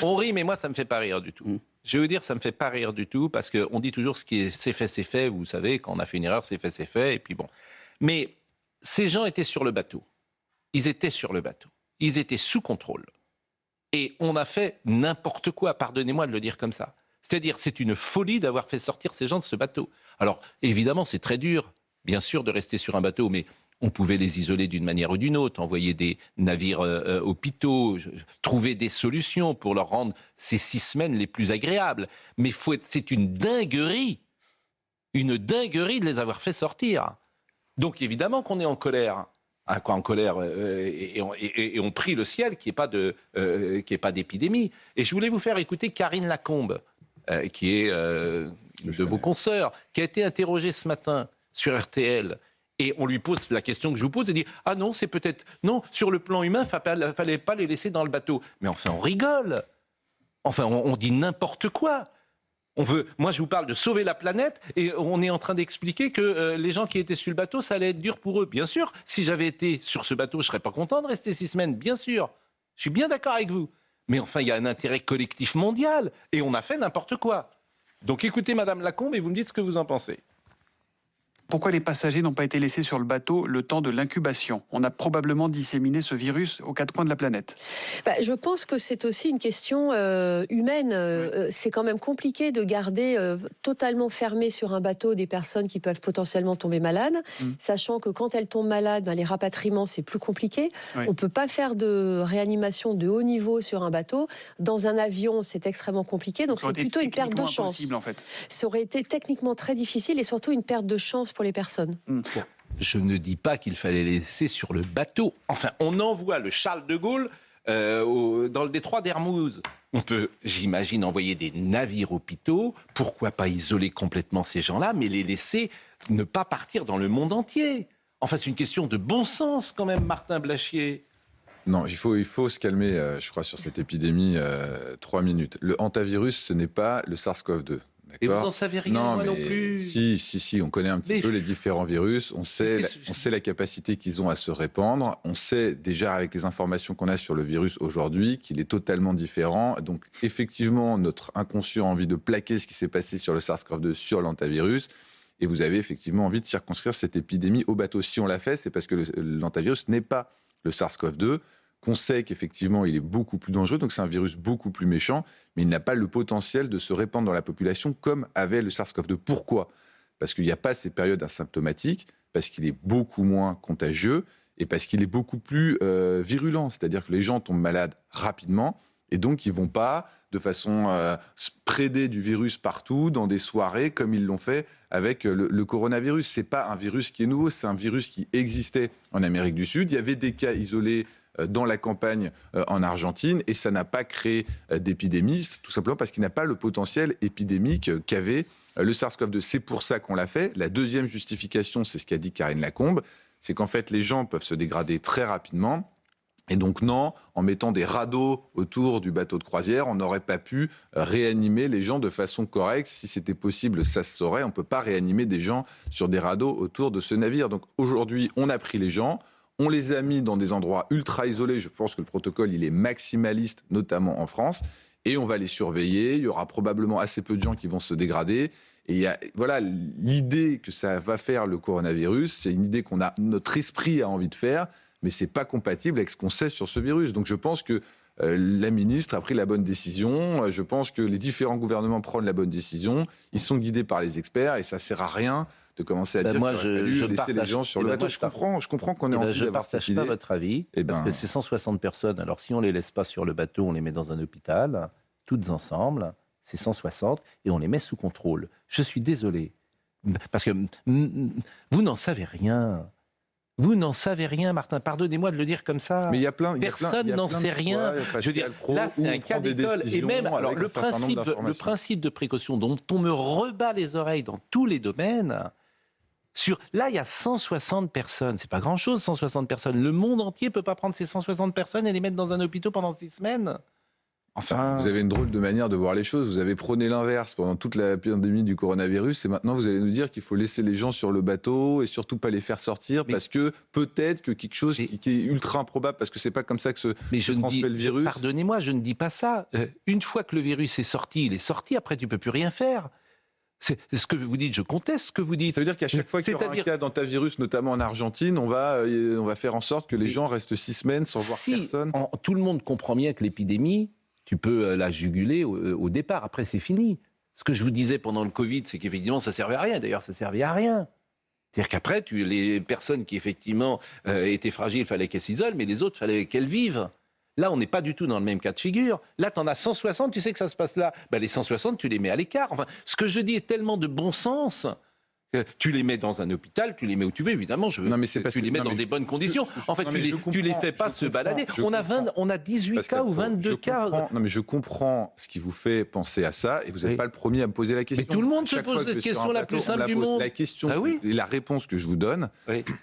On rit, mais moi, ça me fait pas rire du tout. Je veux dire, ça me fait pas rire du tout, parce qu'on dit toujours ce qui est c'est fait, c'est fait. Vous savez, quand on a fait une erreur, c'est fait, c'est fait. Et puis bon. Mais ces gens étaient sur le bateau. Ils étaient sur le bateau. Ils étaient sous contrôle. Et on a fait n'importe quoi, pardonnez-moi de le dire comme ça. C'est-à-dire, c'est une folie d'avoir fait sortir ces gens de ce bateau. Alors, évidemment, c'est très dur, bien sûr, de rester sur un bateau, mais on pouvait les isoler d'une manière ou d'une autre, envoyer des navires hôpitaux, trouver des solutions pour leur rendre ces 6 semaines les plus agréables. Mais c'est une dinguerie de les avoir fait sortir. Donc, évidemment qu'on est en colère. En colère, et on prie le ciel qu'il n'y ait pas d'épidémie. Et je voulais vous faire écouter Karine Lacombe, qui est de vos consoeurs, qui a été interrogée ce matin sur RTL. Et on lui pose la question que je vous pose, et dit « Ah non, c'est peut-être... Non, sur le plan humain, il ne fallait pas les laisser dans le bateau. » Mais enfin, on rigole. Enfin, on dit n'importe quoi. Moi, je vous parle de sauver la planète et on est en train d'expliquer que les gens qui étaient sur le bateau, ça allait être dur pour eux. Bien sûr, si j'avais été sur ce bateau, je serais pas content de rester 6 semaines, bien sûr. Je suis bien d'accord avec vous. Mais enfin, il y a un intérêt collectif mondial et on a fait n'importe quoi. Donc écoutez Madame Lacombe et vous me dites ce que vous en pensez. Pourquoi les passagers n'ont pas été laissés sur le bateau le temps de l'incubation? On a probablement disséminé ce virus aux 4 coins de la planète. Je pense que c'est aussi une question humaine. C'est quand même compliqué de garder totalement fermé sur un bateau des personnes qui peuvent potentiellement tomber malades, sachant que quand elles tombent malades, les rapatriements, c'est plus compliqué. On ne peut pas faire de réanimation de haut niveau sur un bateau. Dans un avion, c'est extrêmement compliqué, donc c'est plutôt une perte de chance. En fait. Ça aurait été techniquement très difficile et surtout une perte de chance pour les personnes. Je ne dis pas qu'il fallait les laisser sur le bateau. Enfin, on envoie le Charles de Gaulle dans le détroit d'Hermouz. On peut, j'imagine, envoyer des navires hôpitaux. Pourquoi pas isoler complètement ces gens-là, mais les laisser ne pas partir dans le monde entier. Enfin, c'est une question de bon sens quand même, Martin Blachier. Non, il faut se calmer, je crois, sur cette épidémie. 3 minutes. Le hantavirus, ce n'est pas le SARS-CoV-2. Et vous n'en savez rien, moi non plus. Si, on connaît un petit peu les différents virus, on sait la capacité qu'ils ont à se répandre, on sait déjà avec les informations qu'on a sur le virus aujourd'hui qu'il est totalement différent. Donc effectivement, notre inconscient a envie de plaquer ce qui s'est passé sur le SARS-CoV-2 sur l'hantavirus, et vous avez effectivement envie de circonscrire cette épidémie au bateau. Si on l'a fait, c'est parce que l'hantavirus n'est pas le SARS-CoV-2, qu'on sait qu'effectivement il est beaucoup plus dangereux, donc c'est un virus beaucoup plus méchant, mais il n'a pas le potentiel de se répandre dans la population comme avait le SARS-CoV-2. Pourquoi ? Parce qu'il n'y a pas ces périodes asymptomatiques, parce qu'il est beaucoup moins contagieux et parce qu'il est beaucoup plus virulent, c'est-à-dire que les gens tombent malades rapidement et donc ils ne vont pas de façon spreader du virus partout dans des soirées comme ils l'ont fait avec le coronavirus. Ce n'est pas un virus qui est nouveau, c'est un virus qui existait en Amérique du Sud. Il y avait des cas isolés dans la campagne en Argentine, et ça n'a pas créé d'épidémie, tout simplement parce qu'il n'a pas le potentiel épidémique qu'avait le SARS-CoV-2. C'est pour ça qu'on l'a fait. La deuxième justification, c'est ce qu'a dit Karine Lacombe, c'est qu'en fait les gens peuvent se dégrader très rapidement. Et donc non, en mettant des radeaux autour du bateau de croisière, on n'aurait pas pu réanimer les gens de façon correcte. Si c'était possible, ça se saurait. On ne peut pas réanimer des gens sur des radeaux autour de ce navire. Donc aujourd'hui, on a pris les gens, on les a mis dans des endroits ultra isolés. Je pense que le protocole, il est maximaliste, notamment en France. Et on va les surveiller. Il y aura probablement assez peu de gens qui vont se dégrader. Et voilà, l'idée que ça va faire le coronavirus, c'est une idée notre esprit a envie de faire, mais ce n'est pas compatible avec ce qu'on sait sur ce virus. Donc je pense que la ministre a pris la bonne décision. Je pense que les différents gouvernements prennent la bonne décision. Ils sont guidés par les experts et ça ne sert à rien de commencer à dire moi, qu'il aurait fallu laisser les gens sur le bateau. Je comprends qu'on ait envie d'avoir cette idée. Je ne partage pas votre avis, parce que ces 160 personnes, alors si on ne les laisse pas sur le bateau, on les met dans un hôpital, toutes ensemble, c'est 160, et on les met sous contrôle. Je suis désolé, parce que vous n'en savez rien. Vous n'en savez rien, Martin. Pardonnez-moi de le dire comme ça. Mais personne n'en sait rien. Je veux dire, là, c'est un cas d'école. Et même, alors, le principe de précaution dont on me rebat les oreilles dans tous les domaines. Là, il y a 160 personnes. C'est pas grand-chose, 160 personnes. Le monde entier peut pas prendre ces 160 personnes et les mettre dans un hôpital pendant 6 semaines. Enfin, vous avez une drôle de manière de voir les choses. Vous avez prôné l'inverse pendant toute la pandémie du coronavirus et maintenant vous allez nous dire qu'il faut laisser les gens sur le bateau et surtout pas les faire sortir parce que peut-être que quelque chose qui est ultra improbable parce que c'est pas comme ça que se transmet le virus. Pardonnez-moi, je ne dis pas ça. Une fois que le virus est sorti, il est sorti. Après, tu peux plus rien faire. C'est ce que vous dites, je conteste ce que vous dites. Ça veut dire qu'à chaque fois qu'il y aura un cas d'antivirus, notamment en Argentine, on va faire en sorte que les gens restent 6 semaines sans voir personne. Tout le monde comprend bien que l'épidémie, tu peux la juguler au départ. Après, c'est fini. Ce que je vous disais pendant le Covid, c'est qu'effectivement, ça ne servait à rien. D'ailleurs, ça ne servait à rien. C'est-à-dire qu'après, les personnes qui, effectivement, étaient fragiles, il fallait qu'elles s'isolent, mais les autres, il fallait qu'elles vivent. Là, on n'est pas du tout dans le même cas de figure. Là, tu en as 160, tu sais que ça se passe là. Ben, les 160, tu les mets à l'écart. Enfin, ce que je dis est tellement de bon sens. Tu les mets dans un hôpital, tu les mets où tu veux, évidemment. Tu les mets dans des bonnes conditions. En fait, tu les fais pas se balader. On a 18 cas ou 22 cas. Non, mais je comprends ce qui vous fait penser à ça, et vous n'êtes pas le premier à me poser la question. Mais tout le monde se pose cette question la plus simple du monde. La question et la réponse que je vous donne,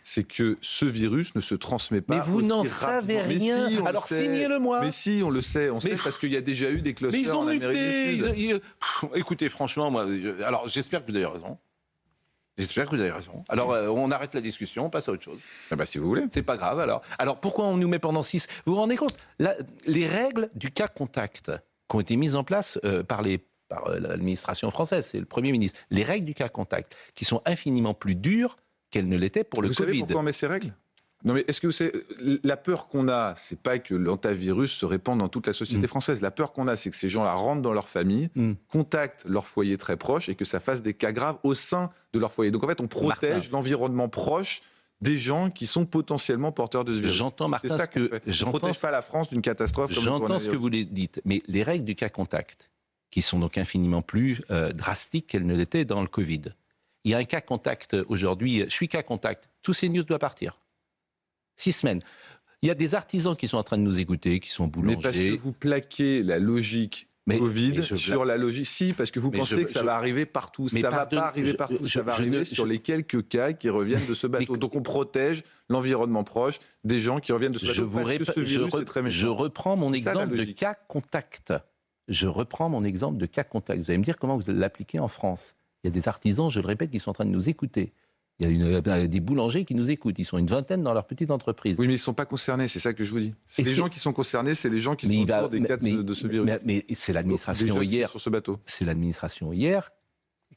c'est que ce virus ne se transmet pas. Mais vous n'en savez rien. Alors signez-le-moi. Mais si, on le sait. On sait parce qu'il y a déjà eu des clusters en Amérique du Sud. Écoutez, franchement, moi, alors j'espère que vous avez raison. J'espère que vous avez raison. Alors, on arrête la discussion, on passe à autre chose. Ah bah, si vous voulez. C'est pas grave, alors. Alors, pourquoi on nous met pendant 6 ? Vous vous rendez compte ? Les règles du cas contact qui ont été mises en place par l'administration française, c'est le Premier ministre, les règles du cas contact, qui sont infiniment plus dures qu'elles ne l'étaient pour le Covid. Vous savez pourquoi on met ces règles ? Non mais est-ce que vous savez, la peur qu'on a, c'est pas que l'antivirus se répande dans toute la société française. La peur qu'on a, c'est que ces gens-là rentrent dans leur famille, contactent leur foyer très proche et que ça fasse des cas graves au sein de leur foyer. Donc en fait, on protège l'environnement proche des gens qui sont potentiellement porteurs de ce virus. J'entends, Martin, on ne protège pas la France d'une catastrophe comme le coronavirus. J'entends ce que vous dites, mais les règles du cas contact, qui sont donc infiniment plus drastiques qu'elles ne l'étaient dans le Covid. Il y a un cas contact aujourd'hui, je suis cas contact, tous ces news doivent partir. 6 semaines. Il y a des artisans qui sont en train de nous écouter, qui sont boulangers. Mais parce que vous plaquez la logique Covid sur la logique. Si, parce que vous pensez que ça va arriver partout. Ça ne va pas arriver partout. Ça va arriver sur les quelques cas qui reviennent de ce bateau. Donc on protège l'environnement proche des gens qui reviennent de ce bateau. Je reprends mon exemple de cas contact. Vous allez me dire comment vous l'appliquez en France. Il y a des artisans, je le répète, qui sont en train de nous écouter. Il y a des boulangers qui nous écoutent. Ils sont une vingtaine dans leur petite entreprise. Oui, mais ils ne sont pas concernés, c'est ça que je vous dis. Les gens qui sont concernés, c'est les gens qui sont autour des cas de ce virus. Mais c'est l'administration hier. Sur ce bateau. C'est l'administration hier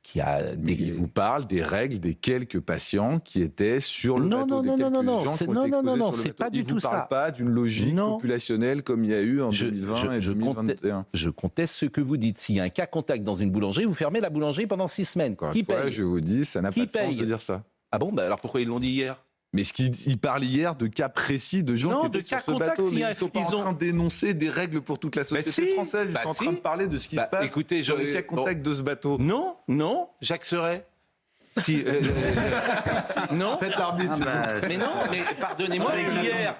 qui a... Il vous parle des règles des quelques patients qui étaient sur le bateau. Non, c'est pas du tout ça. Il ne vous parle pas d'une logique populationnelle comme il y a eu en 2020 et 2021. Je conteste ce que vous dites. S'il y a un cas contact dans une boulangerie, vous fermez la boulangerie pendant 6 semaines. Qui paye ? Je vous dis, ça n'a pas de sens de dire ça. Ah bon, alors pourquoi ils l'ont dit hier ? Mais il parle hier de cas précis de gens qui étaient sur ce bateau, mais ils ne sont pas en train d'énoncer des règles pour toute la société française. Ils sont en train de parler de ce qui se passe sur les cas contact de ce bateau. Non, Jacques Serret. Non. Faites l'arbitre. Mais non, mais pardonnez-moi, hier,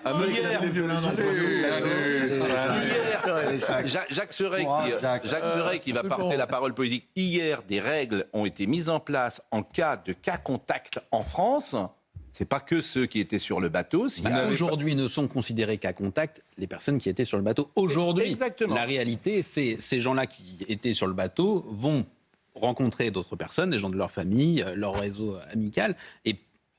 Jacques Serret qui va porter la parole politique. Hier, des règles ont été mises en place en cas de cas contact en France. C'est pas que ceux qui étaient sur le bateau. Aujourd'hui, ne sont considérés qu'à contact les personnes qui étaient sur le bateau. Aujourd'hui, exactement. La réalité, c'est ces gens-là qui étaient sur le bateau vont rencontrer d'autres personnes, des gens de leur famille, leur réseau amical. Et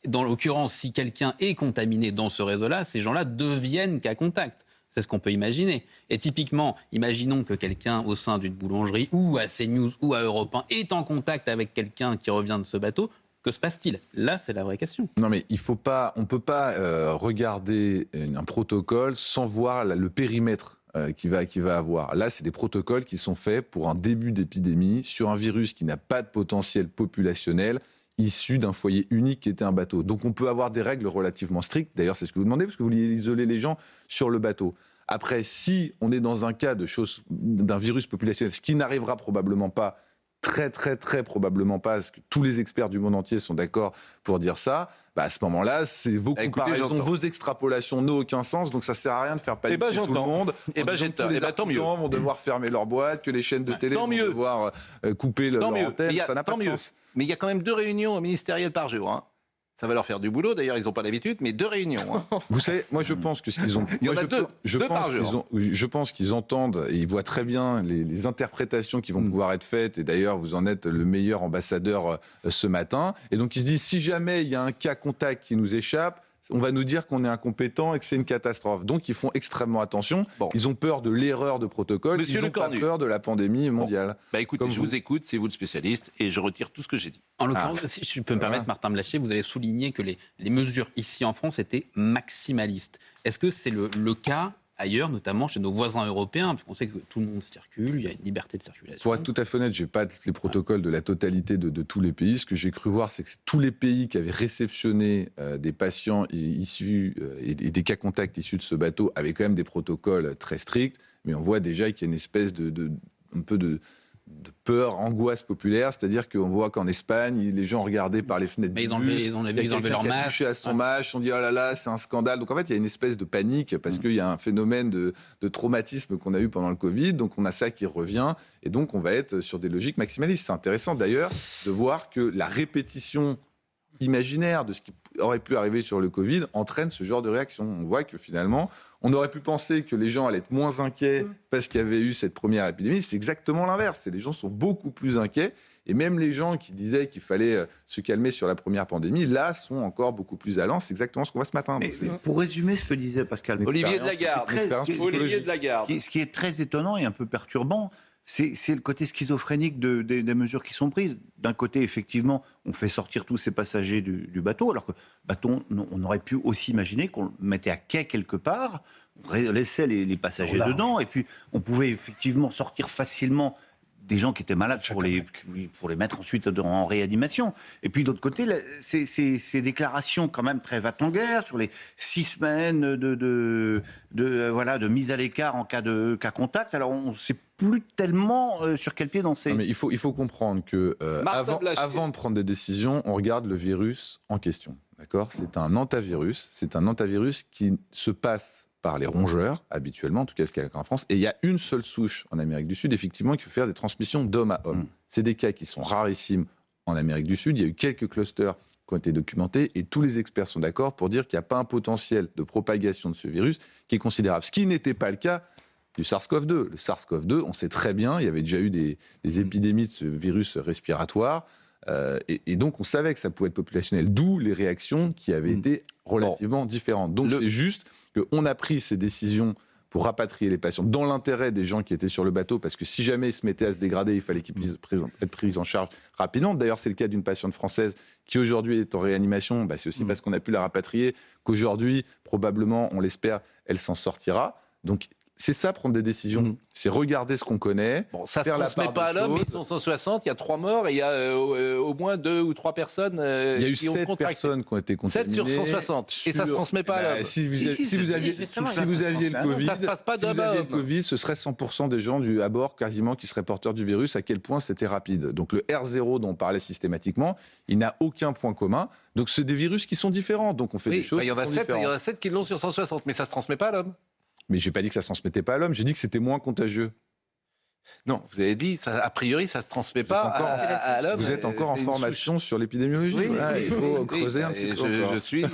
dans l'occurrence, si quelqu'un est contaminé dans ce réseau-là, ces gens-là deviennent cas contact. C'est ce qu'on peut imaginer. Et typiquement, imaginons que quelqu'un au sein d'une boulangerie ou à CNews ou à Europe 1 est en contact avec quelqu'un qui revient de ce bateau. Que se passe-t-il ? Là, c'est la vraie question. Non, mais on ne peut pas regarder un protocole sans voir le périmètre qu'il va avoir. Là, c'est des protocoles qui sont faits pour un début d'épidémie sur un virus qui n'a pas de potentiel populationnel, issu d'un foyer unique qui était un bateau. Donc on peut avoir des règles relativement strictes. D'ailleurs, c'est ce que vous demandez, parce que vous vouliez isoler les gens sur le bateau. Après, si on est dans un cas d'un virus populationnel, ce qui n'arrivera probablement pas, très probablement pas, parce que tous les experts du monde entier sont d'accord pour dire ça, à ce moment-là, c'est vos comparaisons, vos extrapolations n'ont aucun sens, donc ça ne sert à rien de faire paniquer tout le monde. Les artisans vont devoir fermer leur boîte, que les chaînes de télé vont devoir couper leur antenne, ça n'a pas de sens. Mais il y a quand même 2 réunions ministérielles par jour. Ça va leur faire du boulot, d'ailleurs, ils n'ont pas l'habitude, mais 2 réunions. Hein. Vous savez, moi je pense que ce qu'ils ont... Il y en a deux par jour. Je pense qu'ils entendent et ils voient très bien les interprétations qui vont pouvoir être faites. Et d'ailleurs, vous en êtes le meilleur ambassadeur ce matin. Et donc ils se disent, si jamais il y a un cas contact qui nous échappe, on va nous dire qu'on est incompétent et que c'est une catastrophe. Donc ils font extrêmement attention. Bon. Ils ont peur de l'erreur de protocole. Ils n'ont pas peur de la pandémie mondiale. Bon. Bah écoutez, je vous écoute, c'est vous le spécialiste, et je retire tout ce que j'ai dit. En l'occurrence, si je peux me permettre, Martin Blachier, vous avez souligné que les mesures ici en France étaient maximalistes. Est-ce que c'est le cas ailleurs, notamment chez nos voisins européens, parce qu'on sait que tout le monde circule, il y a une liberté de circulation. Pour être tout à fait honnête, je n'ai pas les protocoles de la totalité de tous les pays. Ce que j'ai cru voir, c'est que tous les pays qui avaient réceptionné des patients issus et des cas contacts issus de ce bateau avaient quand même des protocoles très stricts. Mais on voit déjà qu'il y a une espèce un peu de peur, angoisse populaire, c'est-à-dire qu'on voit qu'en Espagne, les gens regardaient par les fenêtres du bus, ils enlevaient leur masque. Touché à son masque, on dit oh là là, c'est un scandale. Donc en fait, il y a une espèce de panique parce qu'il y a un phénomène de traumatisme qu'on a eu pendant le Covid. Donc on a ça qui revient et donc on va être sur des logiques maximalistes. C'est intéressant d'ailleurs de voir que la répétition imaginaire de ce qui aurait pu arriver sur le Covid entraîne ce genre de réaction. On voit que finalement, on aurait pu penser que les gens allaient être moins inquiets parce qu'il y avait eu cette première épidémie. C'est exactement l'inverse. Les gens sont beaucoup plus inquiets. Et même les gens qui disaient qu'il fallait se calmer sur la première pandémie, là, sont encore beaucoup plus allants. C'est exactement ce qu'on voit ce matin. Pour résumer ce que disait Pascal Olivier de Lagarde. Ce qui est très étonnant et un peu perturbant, c'est le côté schizophrénique des mesures qui sont prises. D'un côté, effectivement, on fait sortir tous ces passagers du bateau, alors que bateau, on aurait pu aussi imaginer qu'on le mettait à quai quelque part, on laissait les passagers dedans, et puis on pouvait effectivement sortir facilement des gens qui étaient malades pour les mettre ensuite en réanimation. Et puis, d'autre côté, ces déclarations quand même très va-t-en-guerre sur les 6 semaines de mise à l'écart en cas contact. Alors, on ne sait plus tellement sur quel pied danser. Non, mais il faut comprendre que avant de prendre des décisions, on regarde le virus en question. D'accord ? C'est un hantavirus. C'est un hantavirus qui se passe par les rongeurs, habituellement, en tout cas ce qu'il y a en France. Et il y a une seule souche en Amérique du Sud, effectivement, qui peut faire des transmissions d'homme à homme. C'est des cas qui sont rarissimes en Amérique du Sud. Il y a eu quelques clusters qui ont été documentés et tous les experts sont d'accord pour dire qu'il n'y a pas un potentiel de propagation de ce virus qui est considérable. Ce qui n'était pas le cas du SARS-CoV-2. Le SARS-CoV-2, on sait très bien, il y avait déjà eu des épidémies de ce virus respiratoire. Et donc, on savait que ça pouvait être populationnel, d'où les réactions qui avaient été relativement différentes. Donc, c'est juste qu'on a pris ces décisions pour rapatrier les patients dans l'intérêt des gens qui étaient sur le bateau, parce que si jamais ils se mettaient à se dégrader, il fallait qu'ils puissent être pris en charge rapidement. D'ailleurs, c'est le cas d'une patiente française qui aujourd'hui est en réanimation. C'est aussi parce qu'on a pu la rapatrier qu'aujourd'hui, probablement, on l'espère, elle s'en sortira. Donc, c'est ça, prendre des décisions. C'est regarder ce qu'on connaît. Bon, ça ne se transmet pas à l'homme, ils sont 160, il y a 3 morts et il y a au moins 2 ou 3 personnes il y a eu 7 personnes qui ont été contaminées. 7 sur 160. Et ça ne se transmet pas à l'homme. Si vous aviez le Covid, ça se passe pas d'homme à homme. Le Covid, ce serait 100% des gens à bord quasiment qui seraient porteurs du virus, à quel point c'était rapide. Donc le R0 dont on parlait systématiquement, il n'a aucun point commun. Donc c'est des virus qui sont différents. Donc on fait des choses qui sont différentes. Il y en a 7 qui l'ont sur 160, mais ça ne se transmet pas à l'homme. Mais je n'ai pas dit que ça ne se transmettait pas à l'homme, j'ai dit que c'était moins contagieux. Non, vous avez dit, a priori, ça ne se transmet pas à l'homme. Vous êtes encore en formation sur l'épidémiologie. Oui, voilà, il faut creuser un petit peu. Je suis.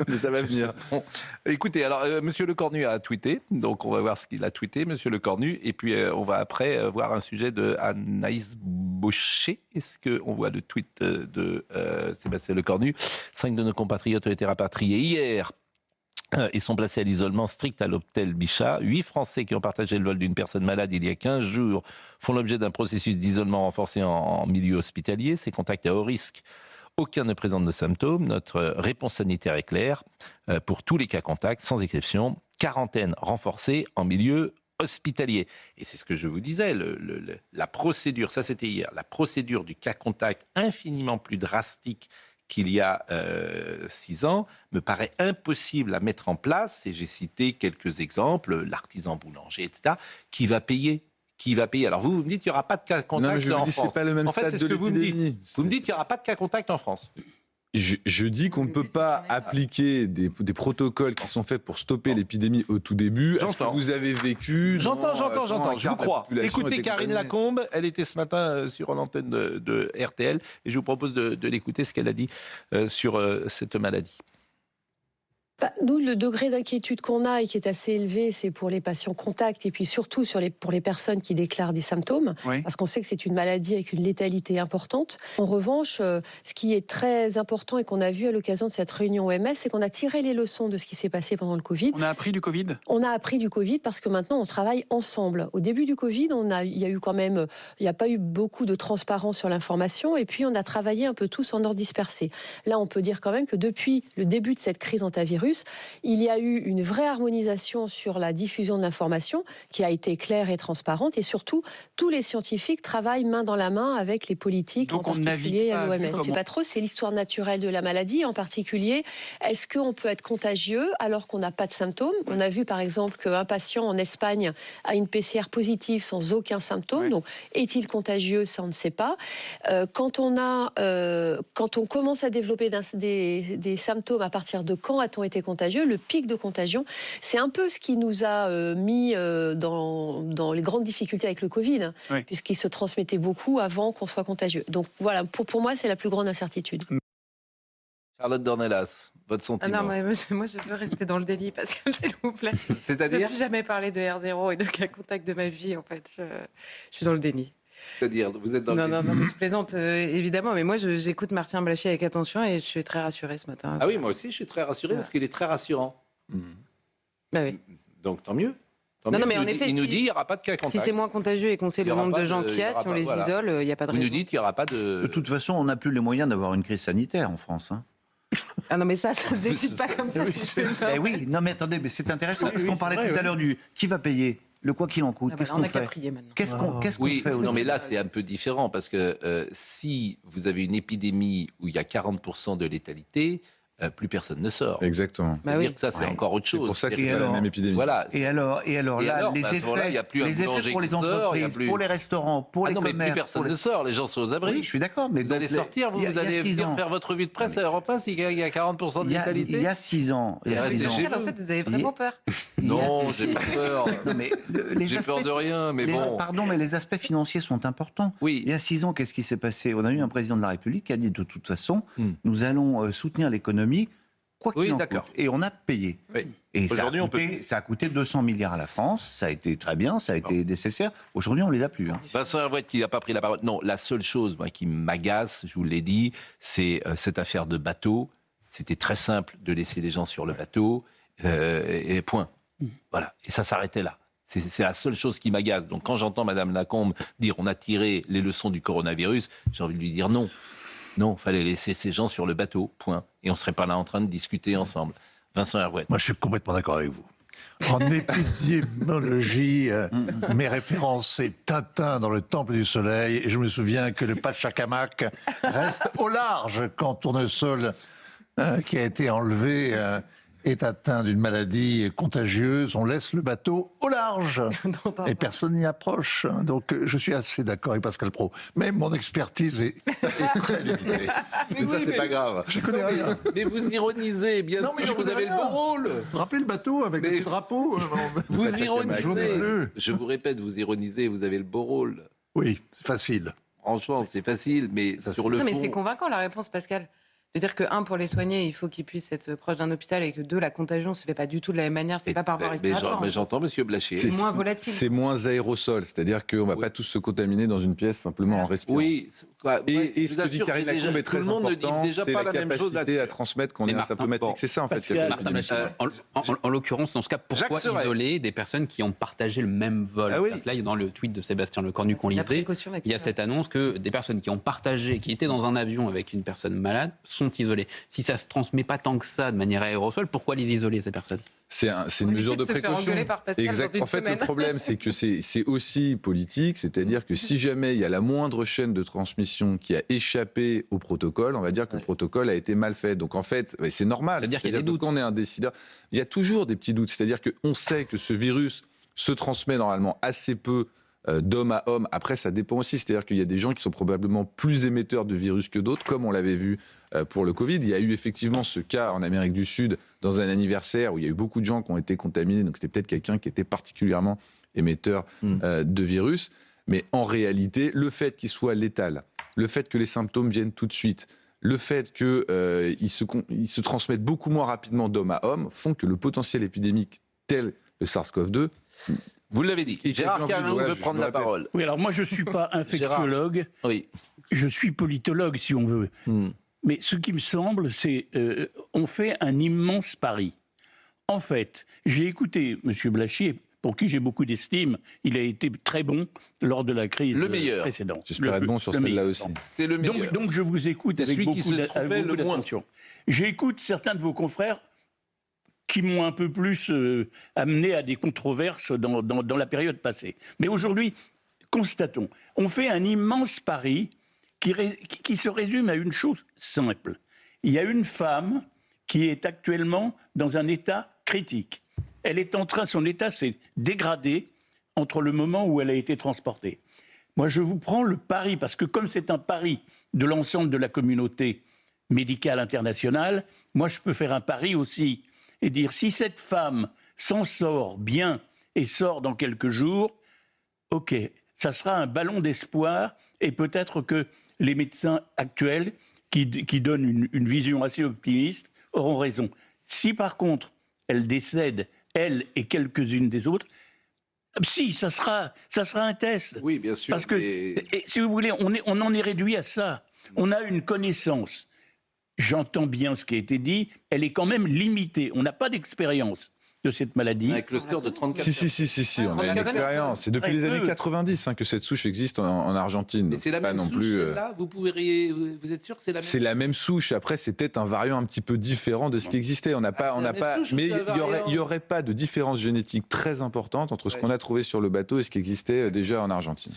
Mais ça va venir. Bon. Écoutez, alors, Monsieur Lecornu a tweeté, donc on va voir ce qu'il a tweeté, Monsieur Lecornu, et puis on va après voir un sujet de Anaïs Baucher. Est-ce qu'on voit le tweet de Sébastien Lecornu ? 5 de nos compatriotes ont été rapatriés hier. Ils sont placés à l'isolement strict à l'hôtel Bichat. 8 Français qui ont partagé le vol d'une personne malade il y a 15 jours font l'objet d'un processus d'isolement renforcé en milieu hospitalier. Ces contacts à haut risque, aucun ne présente de symptômes. Notre réponse sanitaire est claire pour tous les cas contacts, sans exception. Quarantaine renforcée en milieu hospitalier. Et c'est ce que je vous disais, la procédure, ça c'était hier, la procédure du cas contact infiniment plus drastique qu'il y a 6 ans, me paraît impossible à mettre en place, et j'ai cité quelques exemples, l'artisan boulanger, etc., qui va payer. Alors vous me dites qu'il n'y aura pas de cas contact en France. C'est pas le même stade de l'épidémie. Vous me dites qu'il n'y aura pas de cas contact en France. Je dis qu'on ne peut pas appliquer des protocoles qui sont faits pour stopper l'épidémie au tout début. Est-ce que vous avez vécu... J'entends, je vous crois. Écoutez Karine Lacombe, elle était ce matin sur l'antenne de RTL, et je vous propose de l'écouter, ce qu'elle a dit sur cette maladie. Nous, le degré d'inquiétude qu'on a et qui est assez élevé, c'est pour les patients contacts et puis surtout pour les personnes qui déclarent des symptômes, parce qu'on sait que c'est une maladie avec une létalité importante. En revanche, ce qui est très important et qu'on a vu à l'occasion de cette réunion OMS, c'est qu'on a tiré les leçons de ce qui s'est passé pendant le Covid. On a appris du Covid ? On a appris du Covid parce que maintenant on travaille ensemble. Au début du Covid, il n'y a pas eu beaucoup de transparence sur l'information et puis on a travaillé un peu tous en ordre dispersé. Là, on peut dire quand même que depuis le début de cette crise antivirus, il y a eu une vraie harmonisation sur la diffusion de l'information qui a été claire et transparente et surtout, tous les scientifiques travaillent main dans la main avec les politiques, donc en particulier à l'OMS. C'est pas trop, c'est l'histoire naturelle de la maladie, en particulier, est-ce qu'on peut être contagieux alors qu'on n'a pas de symptômes ? On a vu par exemple qu'un patient en Espagne a une PCR positive sans aucun symptôme, donc est-il contagieux ? Ça on ne sait pas. Quand on commence à développer des symptômes, à partir de quand a-t-on été contagieux ? Le pic de contagion, c'est un peu ce qui nous a mis dans les grandes difficultés avec le Covid, puisqu'il se transmettait beaucoup avant qu'on soit contagieux. Donc voilà, pour moi, c'est la plus grande incertitude. Charlotte Dornelas, votre sentiment ? Ah non, moi je veux rester dans le déni, parce que s'il vous plaît. C'est-à-dire ? Je ne plus jamais parler de R0 et de cas contact de ma vie, en fait. Je suis dans le déni. C'est-à-dire, vous êtes dans le déni ? Non, je plaisante, évidemment, mais moi j'écoute Martin Blachier avec attention et je suis très rassurée ce matin. Ah oui, moi aussi, je suis très rassuré parce qu'il est très rassurant. Bah oui. Donc tant mieux. Non, mais en effet, il nous dit qu'il n'y aura pas de cas contact. Si c'est moins contagieux et qu'on sait le nombre de gens qu'il y a, si on les isole, il n'y a pas de raison. Vous nous dites qu'il n'y aura pas de... De toute façon, on n'a plus les moyens d'avoir une crise sanitaire en France. Ah non, mais ça se décide pas comme ça, si je peux le faire. Eh oui, non mais attendez, mais c'est intéressant, parce qu'on parlait tout à l'heure du... Qui va payer ? Le quoi qu'il en coûte, qu'est-ce qu'on fait ? Qu'est-ce qu'on fait aujourd'hui ? Non mais là c'est un peu différent, parce que si vous avez une épidémie où il y a 40% de létalité, plus personne ne sort. Exactement. C'est-à-dire que ça, c'est encore autre chose. C'est pour ça qu'il y a la même épidémie. Voilà. Et alors là, les effets pour les entreprises, pour les restaurants, pour les commerces... mais plus personne ne sort, les gens sont aux abris. Oui, je suis d'accord, mais... Vous allez sortir, vous allez venir faire votre revue de presse à Europe 1 s'il y a 40% de létalité. Il y a 6 ans... En fait, vous avez vraiment peur. Non, j'ai pas peur. J'ai peur de rien, mais bon... Pardon, mais les aspects financiers sont importants. Oui. Il y a 6 ans, qu'est-ce qui s'est passé ? On a eu un président de la République qui a dit de toute façon, nous allons soutenir l'économie, quoi qu'il en coûte. Et on a payé. Oui. Et ça a coûté 200 milliards à la France, ça a été très bien, ça a été nécessaire. Aujourd'hui, on ne les a plus. Vincent Herouet qui n'a pas pris la parole. Non, la seule chose qui m'agace, je vous l'ai dit, c'est cette affaire de bateau. C'était très simple de laisser les gens sur le bateau, et point. Voilà, et ça s'arrêtait là. C'est la seule chose qui m'agace. Donc quand j'entends Mme Lacombe dire on a tiré les leçons du coronavirus, j'ai envie de lui dire non. Non, il fallait laisser ces gens sur le bateau, point. Et on ne serait pas là en train de discuter ensemble. Vincent Herouet. Moi, je suis complètement d'accord avec vous. En épidémiologie, mes références, c'est Tintin dans le Temple du Soleil. Et je me souviens que le Pachacamac reste au large quand Tournesol, qui a été enlevé, est atteint d'une maladie contagieuse. On laisse le bateau au large et personne n'y approche. Donc je suis assez d'accord avec Pascal Praud. Mais mon expertise est très limitée. Mais ça, c'est pas grave. Je connais rien. Mais vous ironisez, bien sûr, vous avez le beau rôle. Rappelez le bateau avec les drapeaux. Vous ironisez. Je vous répète, vous ironisez, vous avez le beau rôle. Oui, c'est facile. Franchement, c'est facile, mais sur le fond... Non, mais c'est convaincant la réponse, Pascal. De dire que, 1, pour les soigner, il faut qu'ils puissent être proches d'un hôpital et que 2, la contagion ne se fait pas du tout de la même manière, c'est pas par voie respiratoire. Mais j'entends M. Blachier. C'est moins volatile. C'est moins aérosol, c'est-à-dire qu'on ne va pas tous se contaminer dans une pièce simplement en respirant. Oui. Et ce que dit Karine Lacombe est très important, c'est la capacité à transmettre qu'on est asymptomatique. C'est ça, en fait. En l'occurrence, dans ce cas, pourquoi isoler des personnes qui ont partagé le même vol ? Là, dans le tweet de Sébastien Lecornu qu'on lisait, il y a cette annonce que des personnes qui ont partagé, qui étaient dans un avion avec une personne malade, sont isolées. Si ça ne se transmet pas tant que ça de manière aérosol, pourquoi les isoler, ces personnes ? C'est une mesure de précaution. Exact. En fait, le problème, c'est que c'est aussi politique, c'est-à-dire que si jamais il y a la moindre chaîne de transmission qui a échappé au protocole, on va dire que le protocole a été mal fait. Donc en fait, c'est normal. C'est-à-dire qu'il y a des doutes. Quand on est un décideur, il y a toujours des petits doutes. C'est-à-dire qu'on sait que ce virus se transmet normalement assez peu d'homme à homme. Après, ça dépend aussi. C'est-à-dire qu'il y a des gens qui sont probablement plus émetteurs de virus que d'autres, comme on l'avait vu pour le Covid. Il y a eu effectivement ce cas en Amérique du Sud, dans un anniversaire, où il y a eu beaucoup de gens qui ont été contaminés. Donc, c'était peut-être quelqu'un qui était particulièrement émetteur de virus. Mais en réalité, le fait qu'il soit létal, le fait que les symptômes viennent tout de suite, le fait qu'ils se transmettent beaucoup moins rapidement d'homme à homme, font que le potentiel épidémique tel le SARS-CoV-2... Vous l'avez dit. Gérard Caron veut prendre la parole. Oui, alors moi je ne suis pas infectiologue, Oui. je suis politologue si on veut. Mais ce qui me semble, c'est on fait un immense pari. En fait, j'ai écouté M. Blachier, pour qui j'ai beaucoup d'estime. Il a été très bon lors de la crise précédente. J'espère être bon sur celle-là aussi. C'était le meilleur. Donc je vous écoute avec beaucoup d'attention. J'écoute certains de vos confrères qui m'ont un peu plus amené à des controverses dans la période passée. Mais aujourd'hui, constatons, on fait un immense pari qui se résume à une chose simple. Il y a une femme qui est actuellement dans un état critique. Son état s'est dégradé entre le moment où elle a été transportée. Moi, je vous prends le pari, parce que comme c'est un pari de l'ensemble de la communauté médicale internationale, moi, je peux faire un pari aussi et dire, si cette femme s'en sort bien et sort dans quelques jours, ok, ça sera un ballon d'espoir, et peut-être que les médecins actuels, qui donnent une vision assez optimiste, auront raison. Si par contre, elle décède, elle et quelques-unes des autres, si, ça sera un test. Oui, bien sûr. Parce que, si vous voulez, on en est réduit à ça. On a une connaissance. J'entends bien ce qui a été dit, elle est quand même limitée. On n'a pas d'expérience de cette maladie. Un cluster de 34 Si, on a une expérience. C'est depuis les années 90 que cette souche existe en Argentine. Mais c'est la même souche, là, vous êtes sûr que c'est la même? C'est la même souche. Après, c'est peut-être un variant un petit peu différent de ce qui existait. Mais il n'y aurait pas de différence génétique très importante entre ce qu'on a trouvé sur le bateau et ce qui existait déjà en Argentine.